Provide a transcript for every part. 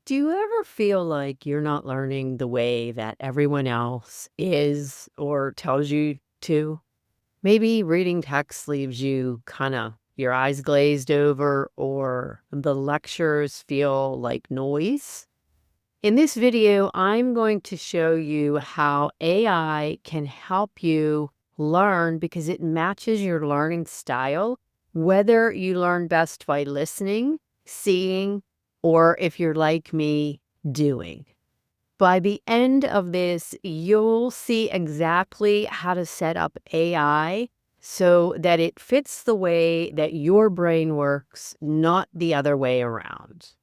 Do you ever feel like you're not learning the way that everyone else is or tells you to? Maybe reading text leaves you kind of your eyes glazed over, or the lectures feel like noise. In this video, I'm going to show you how AI can help you learn because it matches your learning style, whether you learn best by listening, seeing, or if you're like me, doing. By the end of this, you'll see exactly how to set up AI so that it fits the way that your brain works, not the other way around.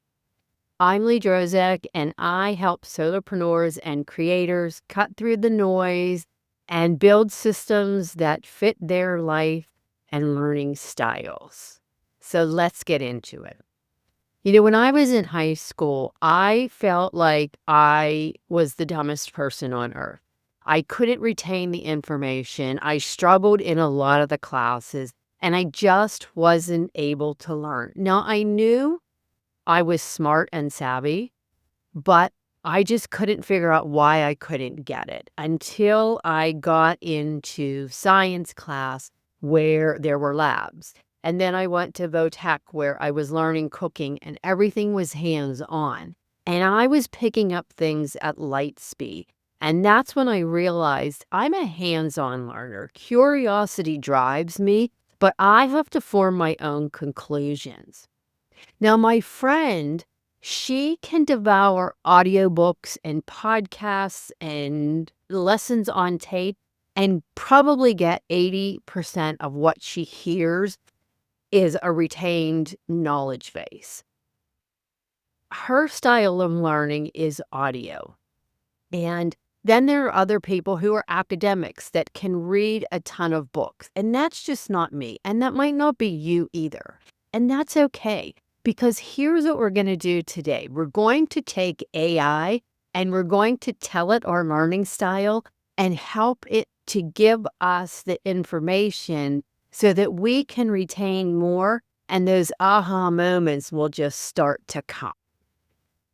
I'm Lee Drozek, and I help solopreneurs and creators cut through the noise and build systems that fit their life and learning styles. So let's get into it. When I was in high school, I felt like I was the dumbest person on earth. I couldn't retain the information. I struggled in a lot of the classes, and I just wasn't able to learn. Now, I knew I was smart and savvy, but I just couldn't figure out why I couldn't get it until I got into science class where there were labs. And then I went to Votech where I was learning cooking and everything was hands on. And I was picking up things at light speed. And that's when I realized I'm a hands on learner. Curiosity drives me, but I have to form my own conclusions. Now, my friend, she can devour audiobooks and podcasts and lessons on tape and probably get 80% of what she hears is a retained knowledge base. Her style of learning is audio. And then there are other people who are academics that can read a ton of books. And that's just not me. And that might not be you either. And that's okay. Because here's what we're going to do today. We're going to take AI and we're going to tell it our learning style and help it to give us the information so that we can retain more and those aha moments will just start to come.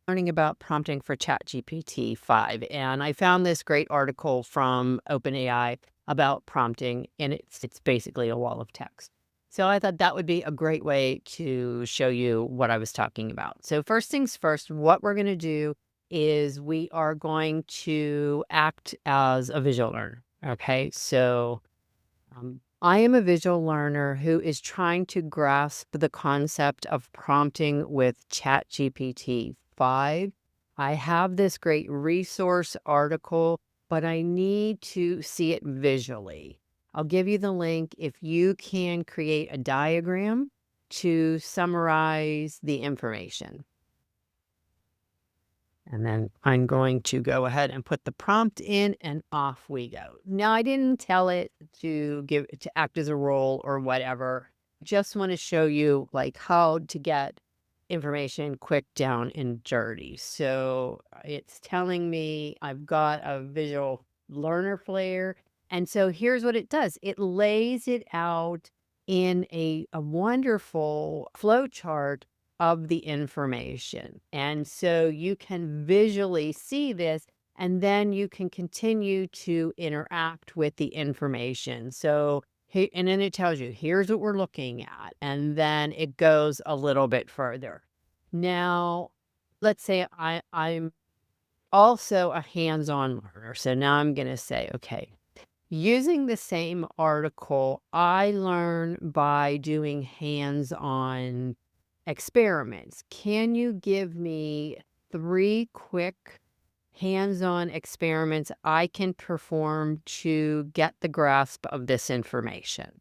Learning about prompting for ChatGPT 5, and I found this great article from OpenAI about prompting, and it's basically a wall of text. So I thought that would be a great way to show you what I was talking about. So first things first, what we're going to do is we are going to act as a visual learner. Okay, so I am a visual learner who is trying to grasp the concept of prompting with ChatGPT 5. I have this great resource article, but I need to see it visually. I'll give you the link if you can create a diagram to summarize the information. And then I'm going to go ahead and put the prompt in and off we go. Now, I didn't tell it to act as a role or whatever. Just want to show you like how to get information quick, down, and dirty. So it's telling me I've got a visual learner player. And so here's what it does. It lays it out in a wonderful flow chart of the information. And so you can visually see this, and then you can continue to interact with the information. So, and then it tells you, here's what we're looking at. And then it goes a little bit further. Now, let's say I'm also a hands-on learner. So now I'm going to say, okay, using the same article, I learn by doing hands-on experiments. Can you give me 3 quick hands-on experiments I can perform to get the grasp of this information?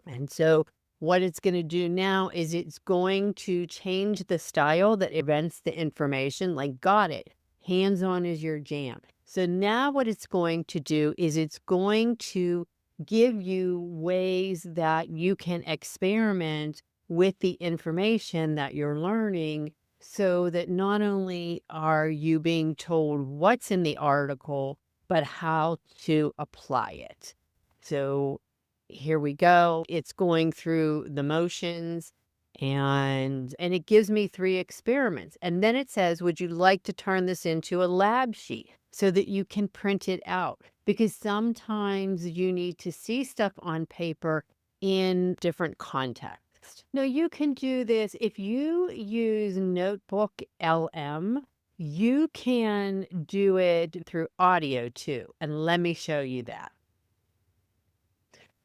And so what it's going to do now is it's going to change the style that events the information, like, got it. Hands-on is your jam. So now what it's going to do is it's going to give you ways that you can experiment with the information that you're learning so that not only are you being told what's in the article, but how to apply it. So here we go. It's going through the motions And it gives me 3 experiments, and then it says, "Would you like to turn this into a lab sheet so that you can print it out?" Because sometimes you need to see stuff on paper in different context. Now, you can do this if you use Notebook LM, you can do it through audio too, and let me show you that.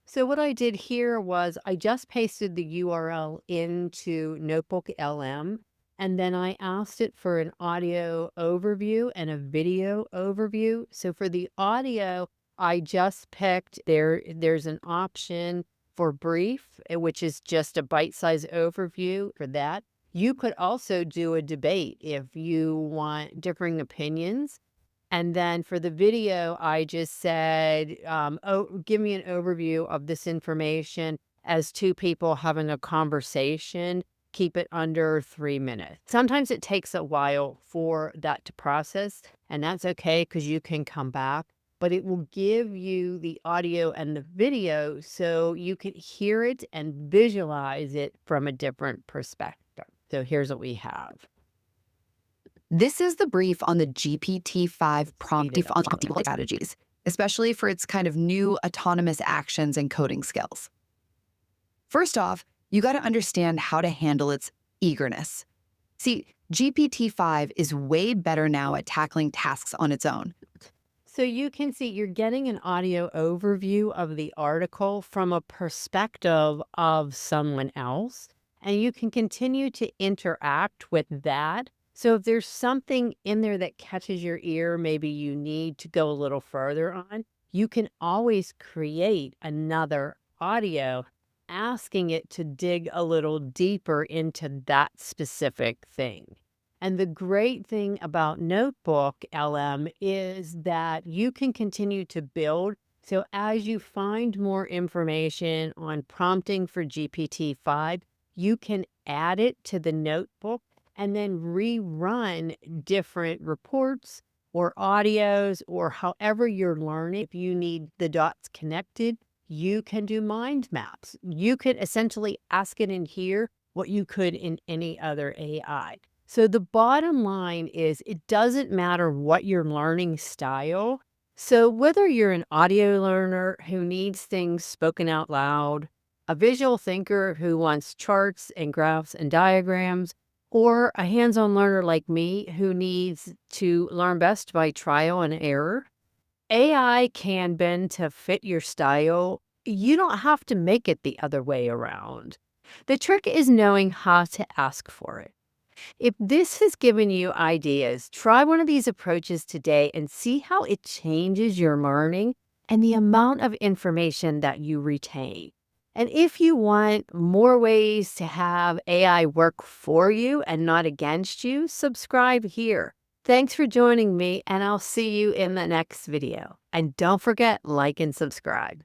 So what I did here was I just pasted the URL into Notebook LM, and then I asked it for an audio overview and a video overview. So for the audio, I just picked there's an option for brief, which is just a bite-sized overview for that. You could also do a debate if you want differing opinions. And then for the video, I just said, "Oh, give me an overview of this information as 2 people having a conversation. Keep it under 3 minutes." Sometimes it takes a while for that to process, and that's okay because you can come back, but it will give you the audio and the video so you can hear it and visualize it from a different perspective. So here's what we have. This is the brief on the GPT-5 prompt Speed it up a default little. strategies, especially for its kind of new autonomous actions and coding skills. First off, you got to understand how to handle its eagerness. See, GPT-5 is way better now at tackling tasks on its own. So you can see you're getting an audio overview of the article from a perspective of someone else, and you can continue to interact with that. So if there's something in there that catches your ear, maybe you need to go a little further on, you can always create another audio asking it to dig a little deeper into that specific thing. And the great thing about Notebook LM is that you can continue to build. So as you find more information on prompting for GPT-5, you can add it to the notebook and then rerun different reports or audios or however you're learning. If you need the dots connected, you can do mind maps. You could essentially ask it in here what you could in any other AI. So the bottom line is it doesn't matter what your learning style. So whether you're an audio learner who needs things spoken out loud, a visual thinker who wants charts and graphs and diagrams, or a hands-on learner like me who needs to learn best by trial and error, AI can bend to fit your style. You don't have to make it the other way around. The trick is knowing how to ask for it. If this has given you ideas, try one of these approaches today and see how it changes your learning and the amount of information that you retain. And if you want more ways to have AI work for you and not against you, subscribe here. Thanks for joining me, and I'll see you in the next video. And don't forget, like and subscribe.